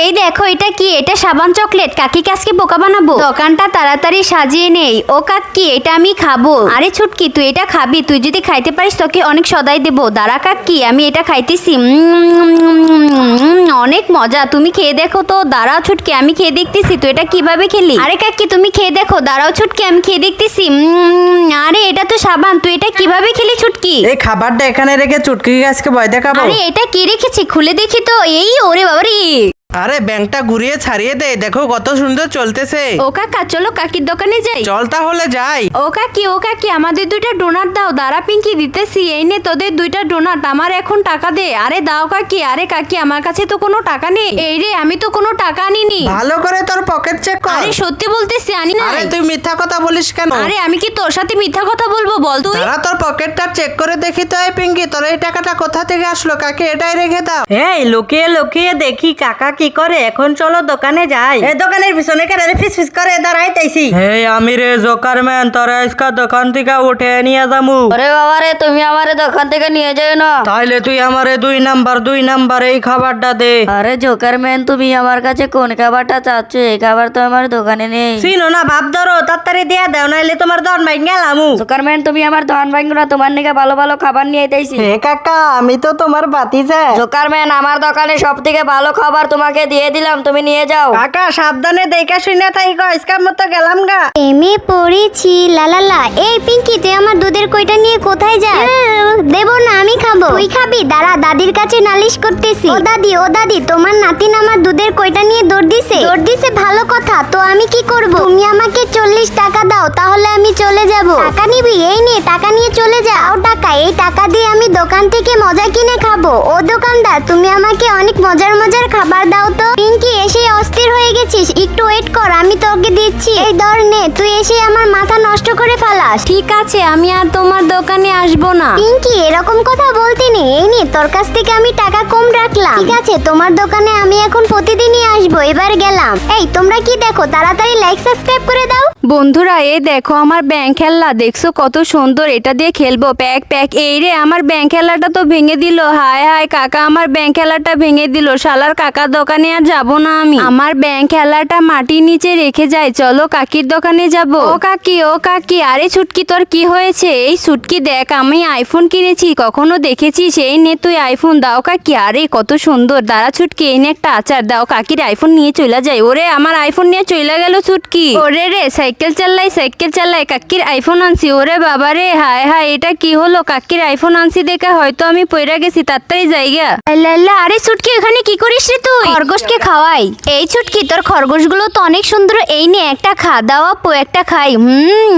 এই দেখো এটা কি? এটা সাবান চকলেট। কাকিকে আজকে বোকা বানাবো। দোকানটা তাড়াতাড়ি সাজিয়ে নেই। ও কাকি এটা আমি খাবো। আরে ছুটকি তুই এটা খাবি? তুই যদি খাইতে পারিস তোকে অনেক সদাই দেবো। দাঁড়া কাকি আমি এটা খাইতেছি। অনেক মজা, তুমি খেয়ে দেখো তো। দাঁড়াও ছুটকি আমি খেয়ে দেখতেছি। তুই এটা কিভাবে খেলি? আরে কাকি তুমি খেয়ে দেখো। দাঁড়াও ছুটকি আমি খেয়ে দেখতেছি। আরে এটা তো সাবান, তুই এটা কিভাবে খেলি ছুটকি? এই খাবারটা এখানে রেখে চুটকি আজকে ভয় দেখাবো। আরে এটা কি রেখেছি? খুলে দেখি তো। এই ওরে বাবারে। আরে ব্যাংকটা ঘুরিয়ে ছাড়িয়ে দে, দেখো কত সুন্দর চলতেছে। ও কাকা চলো কাকির দোকানে যাই। চল তাহলে যাই। ও কাকি আমাদের দুইটা ডোনাট দাও। দাঁড়া পিঙ্কি দিতেছি। এই নে তোদের দুইটা ডোনাট। আমার এখন টাকা দে। আরে দাও কাকি। আরে কাকি আমার কাছে তো কোনো টাকা নেই। এই রে আমি তো কোনো টাকা আনিনি। ভালো করে তোর পকেট চেক কর। আরে সত্যি বলতেছি আনি না। আরে তুই মিথ্যা কথা বলিস কেন? আরে আমি কি তোর সাথে মিথ্যা কথা বলবো বল তুই? তারা তোর পকেটটা চেক করে দেখি তো। এই পিঙ্কি তোর এই টাকাটা কোথা থেকে আসলো? কাকে এটাই রেখে দাও। এই লুকিয়ে লুকিয়ে দেখি কাকা কি করে। এখন চলো দোকানে যাই। এই দোকানের পিছনে কেন ফিস ফিস করে দাঁড়াইতেছি? হে আমি রে জোকার ম্যান, তোরা আজকে দোকান থেকে উঠে নিয়ে যামু। ওরে বাবা রে, তুমি আমারে দোকান থেকে নিয়ে যাও না। তাইলে তুই আমারে দুই নাম্বার এই খাবারটা দে। আরে জোকার ম্যান, তুমি আমার কাছে কোন খাবারটা চাচ্ছ? এই খাবার তো আমার দোকানে নেই। চিনো না, ভাব ধরো তাড়াতাড়ি দিয়ে দাও, নাইলে তোমার ধন ভাঙ গেলাম। জোকার ম্যান তুমি আমার ধন ভাঙো না, তোমার নিকে ভালো ভালো খাবার নিয়ে আইতেছি। হে কাকা আমি তো তোমার বাতিজা। জোকার ম্যান আমার দোকানে সব থেকে ভালো খাবার তোমাকে দিয়ে দিলাম, তুমি নিয়ে যাও। কাকা সাবধানে দেখা শুনে তাই আজকের মতো গেলাম গা। এমে পড়েছি লালালা। এই পিঙ্কি তুই আমার দুধের কইটা নিয়ে কোথায় যাস? দেবো না, আমি খাবো। তুই খাবি? দাঁড়া দাদির কাছে নালিশ করতেছি। ও দাদি তোমার নাতিন আমার দুধের কইটা নিয়ে দৌড় দিছে ভালো কথা, তো আমি কি করব? তুমি আমাকে 40 টাকা দাও, তাহলে আমি চলে যাব। টাকা নিবি? এই নে টাকা নিয়ে চলে যাও। টাকা, এই টাকা দিয়ে আমি দোকান থেকে মজা কিনে খাবো। ও দোকানদার তুমি আমাকে অনেক মজার খাবার দাও তো। পিঙ্কি এসে অস্থির হয়ে গেছিস, একটু ওয়েট কর আমি তোকে দিচ্ছি। এই ধর নে, তুই এসে আমার মাথা নষ্ট করে ফেলাস। ঠিক আছে আমি আর তোমার দোকানে আসবো না। পিঙ্কি এরকম কথা বলতে নেই। এই নে তোর কাছ থেকে আমি টাকা কম রাখলাম। ঠিক আছে তোমার দোকানে আমি এখন প্রতিদিনই আসবো। এবার গেলাম। এই তোমরা কি দেখো? তাড়াতাড়ি লাইক সাবস্ক্রাইব করে দাও। বন্ধুরা এই দেখো আমার ব্যাংক খেলনা, দেখছো কত সুন্দর। এটা দিয়ে খেলবো। প্যাক এই রে আমার ব্যাংক খেলাটা তো ভেঙে দিল। হায় হায় কাকা আমার ব্যাংক খেলাটা ভেঙে দিল। শালার কাকার দোকানে আর যাবো না আমি। আমার ব্যাংক খেলাটা মাটির নিচে রেখে যাই। চলো কাকির দোকানে যাব। ও কাকি আরে ছুটকি তোর কি হয়েছে? এই ছুটকি দেখ আমি আইফোন কিনেছি, কখনো দেখেছিস? এই নে তুই আইফোন। দাও কাকি। আরে কত সুন্দর। দাঁড়া ছুটকি এই নে একটা আচার দাও। কাকির আইফোন নিয়ে চলে যায়। ওরে আমার আইফোন নিয়ে চলে গেল ছুটকি। ওরে রে সাইকেল চালাই কাকির আইফোন আনছি। ওরে বাবা রে, হায় হায় এটা কি হলো? কাকির আইফোন আনছি দেখে হয়তো আমি পইরা গেছি, তাড়াতাড়ি জায়গা। আরে ছুটকি এখানে কি করিস রে তুই? খরগোশকে খাওয়াই। এই ছুটকি তোর খরগোশগুলো তো অনেক সুন্দর। এই নে একটা খা। দাও আপু একটা খাই।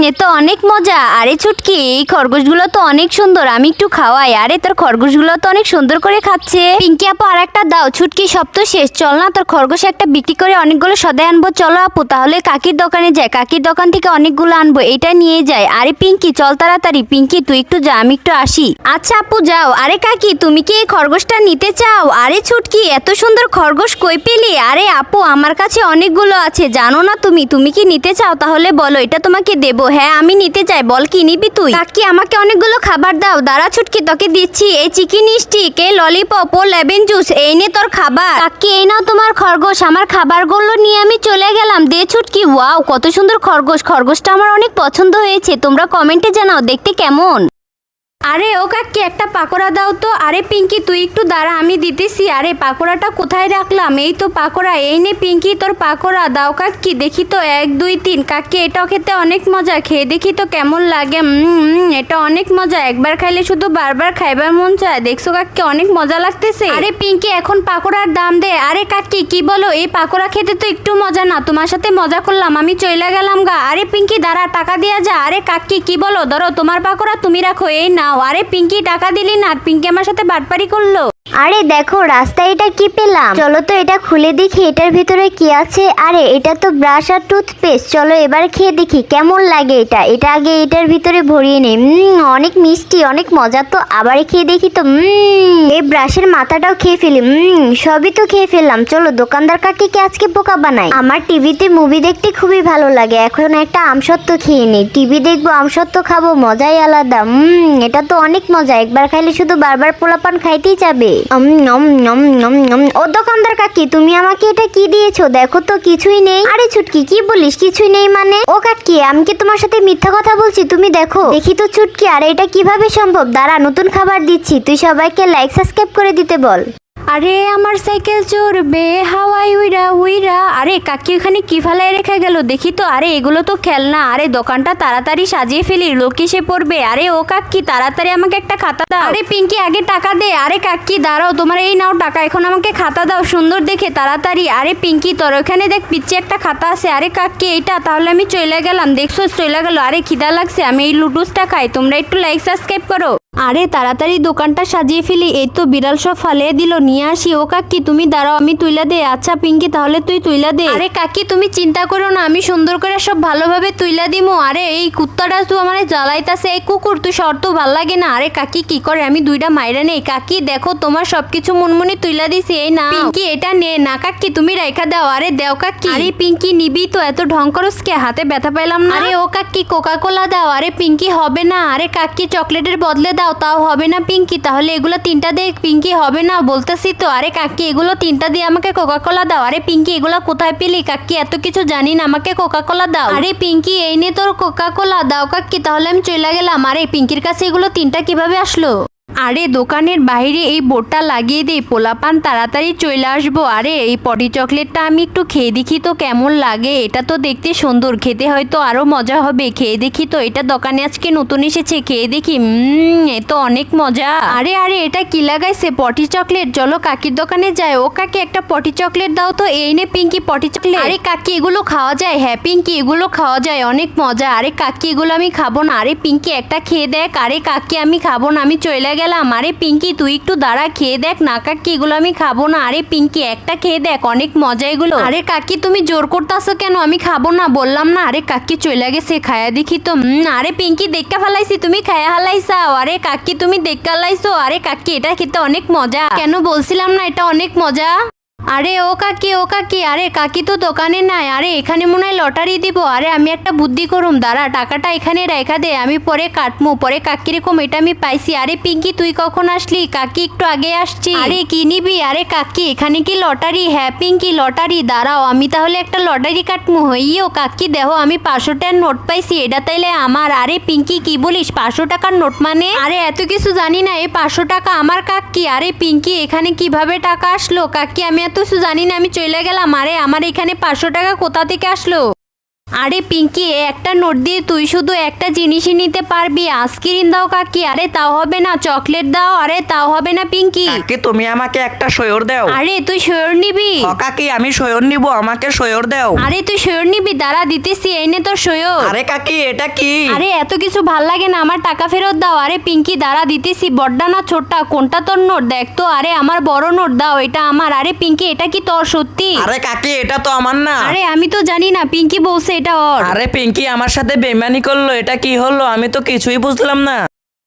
এ তো অনেক মজা। আরে ছুটকি এই খরগোশগুলো তো অনেক সুন্দর, আমি একটু খাওয়াই। আরে তোর খরগোশগুলো তো অনেক সুন্দর করে খাচ্ছে। পিঙ্কি আপু আর একটা দাও। ছুটকি সব তো শেষ, চল না তোর খরগোশ একটা বিক্রি করে অনেকগুলো সদাই আনবো। চলো আপু তাহলে কাকির দোকানে যাই। কাকির দোকান থেকে অনেকগুলো আনবো, এটা নিয়ে যাই। আরে পিঙ্কি চল তাড়াতাড়ি। পিঙ্কি তুই একটু যা, আমি একটু আসি। আচ্ছা আপু যাও। আরে কাকি তুমি কি এই খরগোশটা নিতে চাও? আরে ছুটকি এত সুন্দর খরগোশ কই পেলি? আরে আপু আমার কাছে অনেকগুলো আছে, জানো না তুমি কি নিতে চাও? তাহলে বলো, এটা তোমাকে দেবো। হ্যাঁ আমি নিতে চাই, বল কি নিবি তুই? কাকি আমাকে অনেকগুলো খাবার দাও। দাঁড়া ছুটকি তোকে দিচ্ছি। এই চিকেন স্টিক, এই ললিপপ ও লেমন জুস, এই নে তোর খাবার। কাকি এই নাও তোমার খরগোশ। আমার খাবারগুলো নিয়ে আমি চলে গেলাম। দে ছুটকি। ওয়াও কত সুন্দর খরগোশটা আমার অনেক পছন্দ হয়েছে। তোমরা কমেন্টে জানাও দেখতে কেমন। আরে ও কাকি একটা পাকোড়া দাও তো। আরে পিঙ্কি তুই একটু দাঁড়া, আমি দিতেছি। আরে পাকোড়াটা কোথায় রাখলাম? এই তো পাকোড়া। এই নে পিঙ্কি তোর পাকোড়া। দাও কাকি দেখি তো। 1 2 3। কাকি এটাও খেতে অনেক মজা, খেয়ে দেখি তো কেমন লাগে। এটা অনেক মজা, একবার খাইলে শুধু বারবার খাইবার মন চায়। দেখছো কাকি অনেক মজা লাগতেছে। আরে পিঙ্কি এখন পাকোড়ার দাম দে। আরে কাকি কি বলো? এই পাকোড়া খেতে তো একটু মজা না, তোমার সাথে মজা করলাম, আমি চলে গেলাম গা। আরে পিঙ্কি দাঁড়া, টাকা দিয়া যা। আরে কাকি কি বলো? ধরো তোমার পাকোড়া তুমি রাখো, এই নাও। আরে পিঙ্কি টাকা দিলি না, আর পিঙ্কি আমার সাথে বাটপারি করলো। আরে দেখো রাস্তায় এটা কি পেলাম। চলো তো এটা খুলে দেখি এটার ভিতরে কি আছে। আরে এটা তো ব্রাশ আর টুথপেস্ট। চলো এবার খেয়ে দেখি কেমন লাগে এটা। এটা আগে এটার ভিতরে ভরিয়ে নেই। অনেক মিষ্টি, অনেক মজা তো। আবার খেয়ে দেখি তো। এই ব্রাশের মাথাটাও খেয়ে ফেলি। সবই তো খেয়ে ফেললাম। চলো দোকানদার কাকিকে আজকে বোকা বানাই। আমার টিভিতে মুভি দেখতে খুবই ভালো লাগে। এখন একটা আমসত্ত্ব খেয়ে নেই। টিভি দেখবো, আমসত্ত্ব খাবো, মজাই আলাদা। এটা তো অনেক মজা, একবার খাইলে শুধু বারবার পোলাপান খাইতেই যাবে। ও দোকানদার কাকি, তুমি আমাকে এটা কি দিয়েছো? দেখো তো কিছুই নেই। আরে ছুটকি, কি বলিস কিছুই নেই মানে? ও কাকি, আমি কি তোমার সাথে মিথ্যা কথা বলছি? তুমি দেখো। দেখি তো ছুটকি, আর এটা কিভাবে সম্ভব? দাঁড়া, নতুন খাবার দিচ্ছি, তুই সবাইকে লাইক সাবস্ক্রাইব করে দিতে বল। আরে আমার সাইকেল চড়বে হাওয়াই উইরা উইরা। আরে কাকি ওখানে কি ফেলায় রেখে গেল দেখি তো। আরে এগুলো তো খেলনা। আরে দোকানটা তাড়াতাড়ি সাজিয়ে ফেলি, লোক এসে পড়বে। আরে ও কাকি, তাড়াতাড়ি আমাকে একটা খাতা দাও। আরে পিঙ্কি, আগে টাকা দে। আরে কাকি দাঁড়াও, তোমার এই নাও টাকা, এখন আমাকে খাতা দাও সুন্দর দেখে তাড়াতাড়ি। আরে পিঙ্কি, তোর ওখানে দেখ পিচ্ছে একটা খাতা আছে। আরে কাকি এইটা, তাহলে আমি চলে গেলাম। দেখছো চলে গেল। আরে খিদা লাগছে, আমি এই লুডুসটা খাই। তোমরা একটু লাইক সাবস্ক্রাইব করো। আরে তাড়াতাড়ি দোকানটা সাজিয়ে ফেলি। এই তো বিড়াল সব ফালিয়ে দিল, নিয়ে আসি। ও কাকি তুমি দাঁড়াও, আমি তুইলা দে। আচ্ছা পিঙ্কি, তাহলে তুই তুইলা দে। আরে কাকি তুমি চিন্তা করো না, আমি সুন্দর করে সব ভালোভাবে তুইলা দিমু। আরে এই কুত্তাটা তো আমার জ্বালাইতাছে। এই কুকুর তুই শর্ত ভাল লাগে না। আরে কাকি কি করে, আমি দুইটা মাইরা নেই। কাকি দেখো, তোমার সবকিছু মনমনি তুইলা দিছি। এই না পিঙ্কি, এটা নে না। কাকি তুমি রাইখা দাও। আরে দেও কাকি। আরে পিঙ্কি নিবি তো? এত ঢং করস কে? হাতে ব্যথা পাইলাম না। আরে ও কাকি কোকা কোলা দাও। আরে পিঙ্কি হবে না। আরে কাকি চকলেটের বদলে দাও। তাও হবে না পিঙ্কি, তাহলে এগুলো তিনটা দে। পিঙ্কি হবে না বলতেছি তো। আরে কাকি এগুলো তিনটা দিয়ে আমাকে কোকা কোলা দাও। আরে পিঙ্কি এগুলো কোথায় পেলি? কাকি এত কিছু জানি না, আমাকে কোকা কোলা দাও। আরে পিঙ্কি এই নে তোর কোকা কোলা, দাও কাকি, তাহলে আমি চলে গেলাম। আরে পিঙ্কির কাছে এগুলো তিনটা কিভাবে আসলো? আরে দোকানের বাইরে এই বোর্ডটা লাগিয়ে দে, পোলাপান তাড়াতাড়ি চলে আসবো। আরে এই পটি চকলেটটা আমি একটু খেয়ে দেখি তো কেমন লাগে। এটা তো দেখতে সুন্দর, খেতে হয়তো আরো মজা হবে। খেয়ে দেখি তো, এটা দোকানে আজকে নতুন এসেছে, খেয়ে দেখি। এ তো অনেক মজা। আরে আরে এটা কি লাগাইছে? পটি চকলেট। চলো কাকির দোকানে যায়। ও কাকি একটা পটি চকলেট দাও তো। এই নে পিঙ্কি পটি চকলেট। আরে কাকি এগুলো খাওয়া যায়? হ্যাঁ পিঙ্কি এগুলো খাওয়া যায়, অনেক মজা। আরে কাকি এগুলো আমি খাবো না। আরে পিঙ্কি একটা খেয়ে দেখ। আরে কাকি আমি খাবো না, আমি চলে গেলাম। আরে পিঙ্কি তুই একটু দাঁড়া, খেয়ে দেখ না। কাকি এগুলো আমি খাবো না। আরে পিঙ্কি একটা খেয়ে দেখ, অনেক মজা এগুলো। আরে কাকি তুমি জোর করতেছো কেন? আমি খাবো না বললাম না। আরে কাকি চলে গেছে, খায়া দেখি তো। আরে পিঙ্কি দেখা ফেলাইছি, তুমি খায়া হালাইছাও। আরে কাকি তুমি দেখা লাইছো। আরে কাকি এটা খেতে অনেক মজা। কেন বলছিলাম না এটা অনেক মজা? আরে ও কাকি ও কাকি, আরে কাকি তো দোকানে নাই। আরে এখানে মনে হয় লটারি দিব। আরে আমি একটা বুদ্ধি করুম, দাঁড়া টাকাটা এখানে রেখা দে, আমি পরে কাটমু। পরে কাকি রকম এটা আমি পাইছি। আরে পিঙ্কি তুই কখন আসলি? কাকি একটু আগে আসছি। আরে কি নিবি? আরে কাকি এখানে কি লটারি? হ্যাঁ পিঙ্কি লটারি, দাঁড়াও আমি তাহলে একটা লটারি কাটমু। হইও কাকি দেখো, আমি 500 টাকার নোট পাইছি, এটা তাইলে আমার। আরে পিঙ্কি কি বলিস? 500 টাকার নোট মানে? আরে এত কিছু জানি না, এই 500 টাকা আমার কাকি। আরে পিঙ্কি এখানে কিভাবে টাকা আসলো? কাকি আমি এত কিছু জানি না, আমি চলে গেলাম। আরে আমার এখানে 500 টাকা কোথা থেকে আসলো? আরে পিঙ্কি একটা নোট দিয়ে তুই শুধু একটা জিনিসই নিতে পারবি, আইসক্রিম দাও কাকি। আরে তাও হবে না, চকলেট দাও। আরে তাও হবে না পিঙ্কি। কাকি তুমি আমাকে একটা সয়র দাও। আরে তুই সয়র নিবি? কাকি আমি সয়র নিব, আমাকে সয়র দাও। আরে তুই সয়র নিবি? দাঁড়া দিতেছি, এই নে তোর সয়র। আরে কাকি এটা কি? আরে এত কিছু ভাল লাগে না, আমার টাকা ফেরত দাও। আরে পিঙ্কি দাঁড়া দিতেছি, বড়টা না ছোটটা কোনটা তোর নোট দেখ তো। আরে আমার বড় নোট দাও, এটা আমার। আরে পিঙ্কি এটা কি তোর সত্যি? আরে কাকি এটা তো আমার না। আরে আমি তো জানি না, পিঙ্কি বলছে এটা ওর। আরে পিঙ্কি আমার সাথে বেইমানি করলো, এটা কি হলো? আমি তো কিছুই বুঝলাম না।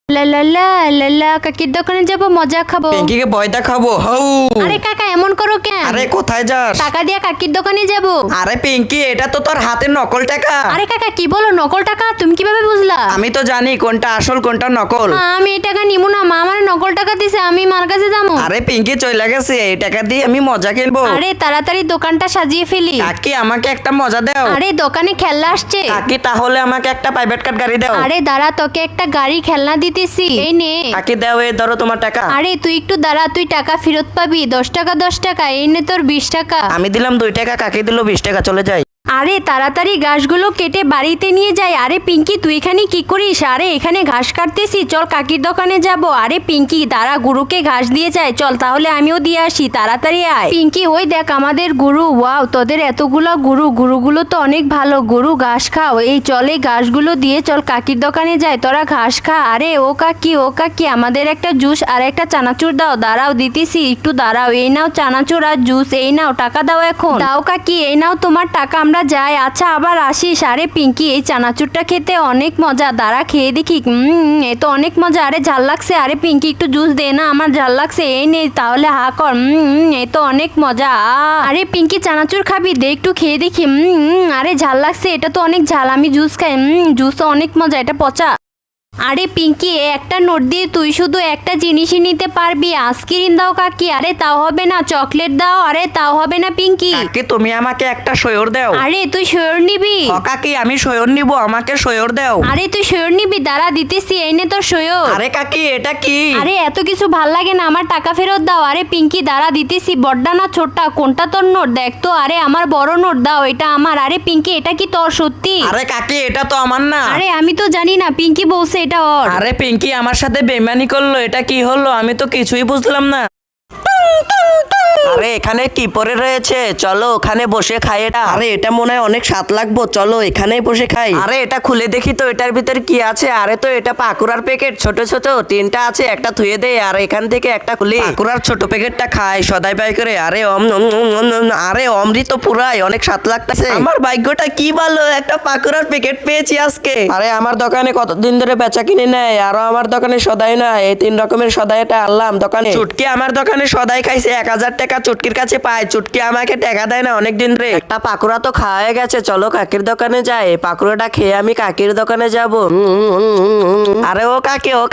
লা লা লা লা লা, কাকির দোকানে যাবো, মজা খাবো। পিঙ্কিকে ভয় দেখাবো। হউ আরে কাকা এমন করো কেন? আরে কোথায় যাস? টাকা দিয়া কাকির দোকানে যাবো। আরে পিঙ্কি এটা তো তোর হাতে নকল টাকা। আরে কাকা কি বলো নকল টাকা? তুমি কিভাবে বুঝলা? আমি তো জানি কোনটা আসল কোনটা নকল। আমি এই টাকা নিবো না, মা আমার নকল টাকা দিছে, আমি মার কাছে যাবো। আরে পিঙ্কি চলে গেছে, এই টাকা দিয়ে আমি মজা খেলবো। আরে তাড়াতাড়ি দোকানটা সাজিয়ে ফেলি। কাকি আমাকে একটা মজা দাও। আরে দোকানে খেলনা আসছে। কাকি তাহলে আমাকে একটা প্রাইভেট কার গাড়ি দাও। আরে দাঁড়া, তোকে একটা গাড়ি খেলনা দিতেছি, এই নে। কাকি দাও, এই ধরো তোমার টাকা। আরে তুই একটু দাঁড়া, তুই টাকা ফেরত পাবি। 10 টাকা 10 টাকা, এই নে তোর 20 টাকা। আমি দিলাম 2 টাকা, কাকি দিল 20 টাকা, চলে যাই। আরে তাড়াতাড়ি ঘাসগুলো কেটে বাড়িতে নিয়ে যাই। আরে পিঙ্কি তুই এখানে কি করিস? আরে এখানে ঘাস কাটতেছি, চল কাকির দোকানে যাব। আরে পিঙ্কি দাঁড়া, গুরুকে ঘাস দিয়ে যায়, চল তাহলে আমিও দিয়ে আসি, তাড়াতাড়ি আয়। পিঙ্কি ওই দেখ আমাদের গুরু। ওয়াও তোদের এতগুলো গুরু, গুরুগুলো তো অনেক ভালো। গুরু ঘাস খাও, এই চলে ঘাসগুলো দিয়ে চল কাকির দোকানে যাই, তোরা ঘাস খা। আরে ও কাকি ও কাকি, আমাদের একটা জুস আর একটা চানাচুর দাও। দাঁড়াও দিতেছি, একটু দাঁড়াও। এই নাও চানাচুর আর জুস, এই নাও টাকা দাও এখন। দাও কাকি, এই নাও তোমার টাকা, আমরা যাই। আচ্ছা আবার আসিস। আরে পিঙ্কি এই চানাচুরটা খেতে অনেক মজা, দাঁড়া খেয়ে দেখি। এ তো অনেক মজা। আরে ঝাল লাগছে। আরে পিঙ্কি একটু জুস দে না, আমার ঝাল লাগছে। এই নে তাহলে হা কর। এ তো অনেক মজা। আরে পিঙ্কি চানাচুর খাবি? দে একটু খেয়ে দেখি। আরে ঝাল লাগছে, এটা তো অনেক ঝাল, আমি জুস খাই। জুস তো অনেক মজা, এটা পচা। আরে পিঙ্কি একটা নোট দিয়ে তুই শুধু একটা জিনিসই নিতে পারবি। আইসক্রিম দাও কাকি। আরে তাও হবে না। চকলেট দাও। আরে তাও হবে না পিঙ্কি। কাকি তুমি আমাকে একটা সয়র দাও। আরে তুই শোর নিবি? কাকি আমি সয়র নিব, আমাকে সয়র দাও। আরে তুই শোর নিবি? দাঁড়া দিতেছি, এই নে তোর শোর। আরে কাকি এটা কি? আরে এত কিছু ভাল লাগে না, আমার টাকা ফেরত দাও। আরে পিঙ্কি দাঁড়া দিতেছি। বড়টা না ছোটটা কোনটা তোর নোট দেখ তো। আরে আমার বড় নোট দাও, এটা আমার। আরে পিঙ্কি এটা কি তোর সত্যি? আরে কাকি এটা তো আমার না। আরে আমি তো জানি না, পিঙ্কি বলছে এটা ওর। আরে পিঙ্কি আমার সাথে বেইমানি করলো, এটা কি হলো? আমি তো কিছুই বুঝলাম না। আরে এখানে কি পড়ে রয়েছে? চলো ওখানে বসে খাই এটা। আরে এটা মনে হয় অনেক স্বাদ লাগবো, চলো এখানেই বসে খাই। আরে এটা খুলে দেখি তো এটার ভিতরে কি আছে। আরে তো এটা পাকুড়ার প্যাকেট, ছোট ছোট তিনটা আছে, একটা ধুয়ে দেয়। আর এখান থেকে একটা খুলি পাকুড়ার ছোট প্যাকেটটা খাই সদাই পাই করে। আরে আরে অমৃত পুরাই অনেক স্বাদ লাগতেছে। আমার ভাগ্যটা কি ভালো, একটা পাকুড়ার প্যাকেট পেয়েছি আজকে। আরে আমার দোকানে কতদিন ধরে বেচা কিনে নেয়, আরো আমার দোকানে সদাই না, এই 3 রকমের সদাইটা আনলাম দোকানে। চুটকি আমার দোকানে সদাই খাইছে 1000 টাকা চুটকির কাছে পায়। চুটকি আমাকে টাকা দেয় না অনেক দিন ধরে। একটা পাকুড়া তো খাওয়া হয়ে গেছে, চলো কাকির দোকানে যাই। পাকুড়াটা খেয়ে আমি কাকির দোকানে যাব। আরে ও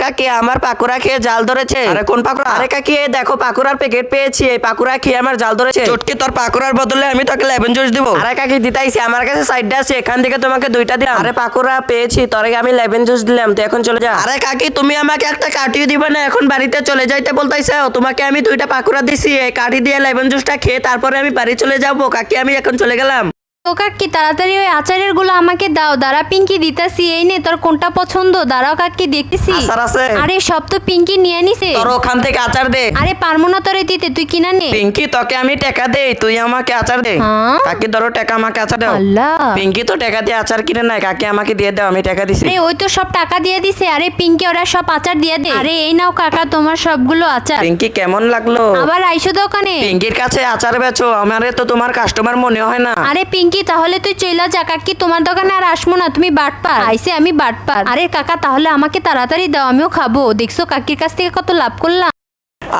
কাকি আমার পাকুড়া খেয়ে জাল ধরেছে। আরে কোন পাকুড়া? আরে কাকি এই দেখো পাকুড়ার প্যাকেট পেয়েছি, এই পাকুড়া খেয়ে আমার জাল ধরেছে। চুটকি তোর পাকুড়ার বদলে আমি তোকে লেমন জুস দিব। আরে কাকি দিতাইছি, আমার কাছে সাইডটা আছে, এখান থেকে তোমাকে 2টা দিলাম। আরে পাকুড়া পেয়েছি, তোরে আমি লেমন জুস দিলাম, তুই এখন চলে যা। আরে কাকি তুমি আমাকে একটা কাটিয়ে দিবে না, এখন বাড়িতে চলে যাইতে বলতাইছো? তোমাকে আমি 2টা পাকুড়া দিছি, এই কাটি দিয়ে লেমন জুসটা খেয়ে তারপরে আমি বাড়ি চলে যাবো। কাকি আমি এখন চলে গেলাম। ও কাকি তাড়াতাড়ি ওই আচারের গুলো আমাকে দাও। দাঁড়া পিঙ্কি দিতাছি, এই নে তোর কোনটা পছন্দ। দাঁড়াও কাকি দেখতেছি। আচার আছে? আরে সব তো পিঙ্কি নিয়ে নিছে। তোর ওখান থেকে আচার দে। আরে পারবো না তোরে দিতে, তুই কিনা নে। পিঙ্কি তোকে আমি টাকা দেই, তুই আমাকে আচার দে। হ্যাঁ? কাকি ধরো টাকা, আমাকে আচার দাও। আল্লাহ। পিঙ্কি তো টাকা দিয়ে আচার কিনে নাই, কাকি আমাকে দিয়ে দাও, আমি টাকা দিছি। আরে ওই তো সব টাকা দিয়ে দিছে। আরে পিঙ্কি ওরা সব আচার দিয়ে দে। আরে এই নাও কাকা তোমার সবগুলো আচার। পিঙ্কি কেমন লাগলো? আবার আইসো দোকানে। পিঙ্কির কাছে আচার বেচো, আমারে তো তোমার কাস্টমার মনে হয় না। আরে পিঙ্কি তাহলে তুই চইলা যা, কাকি তোমার দোকানে আর আসবো না, তুমি বাটপার। আইসে আমি বাটপার। আরে কাকা তাহলে আমাকে তাড়াতাড়ি দাও, আমিও খাবো। দেখছো কাকির কাছ থেকে কত লাভ করলাম।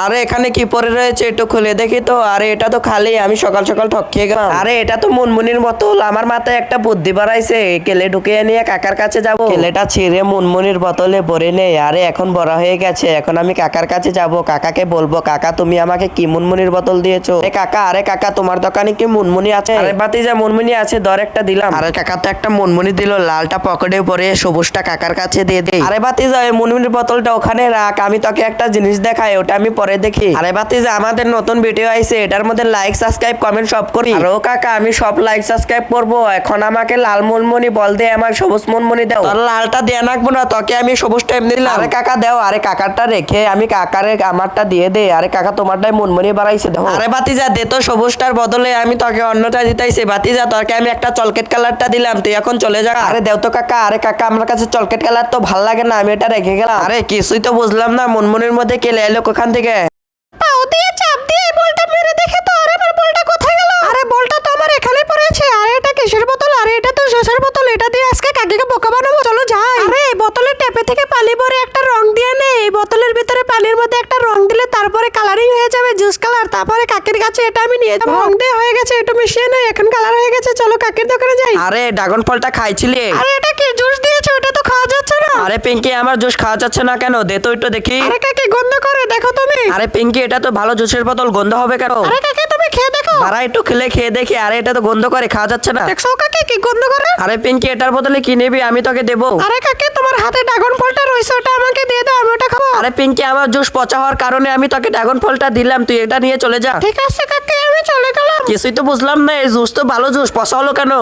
আরে এখানে কি পরে রয়েছে একটু খুলে দেখি তো। আরে এটা তো খালি, আমি সকাল সকাল ঠকিয়ে গেলাম। আরে এটা তো মুনমুনির বোতল। আমার মাথায় একটা বুদ্ধি বাড়াইছে, কেলে ঢুকিয়ে নিয়ে কাকার কাছে যাব। কেলেটা ছিঁড়ে মুনমুনির বোতলে ভরে নেই। আরে এখন বড় হয়ে গেছে, এখন আমি কাকার কাছে যাব, কাকাকে বলবো কাকা তুমি আমাকে কি মুনমুনির বোতল দিয়েছো? আরে কাকা তোমার দোকানে কি মুনমুনি আছে? আরে বাতিজা মুনমুনি আছে, ধর একটা দিলাম। আরে কাকা তো একটা মুনমুনি দিল, লালটা পকেটে পরে সবুজটা কাকার কাছে দিয়ে দেই। আরে বাতিজা এই মুনমুনির বোতলটা ওখানে রাখ, আমি তোকে একটা জিনিস দেখাই, ওটা আমি পরে দেখি। আরে বাতিজা আমাদের নতুন ভিডিও আইছে, এটার মধ্যে লাইক সাবস্ক্রাইব কমেন্ট সব করি। আর ও কাকা আমি সব লাইক সাবস্ক্রাইব করবো। এখন আমাকে লাল মুনমুনি বল দে, আমার সবুজ মুনমুনি দাও। তোর লালটা দিয়ে রাখবো না, তোকে আমি সবুজটা এমনি দিলাম। আরে কাকা দাও। আরে কাকারটা রেখে আমি কাকারে আমারটা দিয়ে দে। আরে কাকা তোমারটাই মুনমুনি বাড়াইছে দাও। আরে বাতিজা দে তো, সবুজটার বদলে আমি তোকে অন্যটা দিতাইছি। বাতিজা তোকে আমি একটা চলকেট কালারটা দিলাম, তুই এখন চলে যা। আরে দেও তো কাকা। আরে কাকা আমার কাছে চলকেট কালার তো ভাল লাগে না, আমি এটা রেখে গেলাম। আরে কিছুই তো বুঝলাম না, মুনমুনির মধ্যে কেলে এলো কোখান থেকে? পাও দিয়ে চাপ দিয়ে বলটা মেরে দেখে তো। আরে আমার বলটা কোথায় গেল? আরে বলটা তো আমার এখানে পড়েছে। আরে এটা কিসের বোতল? আরে এটা তো জুসের বোতল, এটা দিয়ে আজকে কাকিকে বোকা বানাবো, চলো যাই। আরে এই বোতলের টেপে থেকে পানি ভরে একটা রং দিয়ে নে। এই বোতলের ভিতরে পানির মধ্যে একটা রং দিলে তারপরে কালারিং হয়ে যাবে, জুস কালার। তারপরে কাকির কাছে এটা আমি নিয়ে যাবো। রং দিয়ে হয়ে গেছে, একটু মিশিয়ে নে, এখন কালার হয়ে গেছে, চলো কাকির দোকানে যাই। আরে ড্রাগন ফলটা খাইছিলে? আরে এটা কি জুস দিয়েছো? এটা তো খাওয়া যাচ্ছে না। আরে পিঙ্কি আমার জুস খাওয়া যাচ্ছে না কেন? দে তো একটু দেখি। আরে কাকি গন্ধ করে, দেখো তুমি। আরে পিঙ্কি এটা তো ভালো জুসের বোতল, গন্ধ হবে কেন? আরে কাকি তুমি খেয়ে দেখো। আরে একটু খেয়ে দেখি। আরে এটা তো গন্ধ করে, খাওয়া যাচ্ছে না। দেখছো কাকি কি গন্ধ করে? আরে পিঙ্কি এটার বদলে কি নেবি? আমি তোকে দেবো। আরে কাকি তোমার হাতে ড্রাগন ফলটা রইছে, ওটা আমাকে দিয়ে দাও, আমি ওটা খাবো। আরে পিঙ্কি আমার জুস পচা হওয়ার কারণে আমি তোকে ড্রাগন ফলটা দিলাম, তুই এটা নিয়ে চলে যা। ঠিক আছে কাকি আমি চলে গেলাম। কিছুই তো বুঝলাম না, এই জুস তো ভালো জুস, পচা হলো কেন?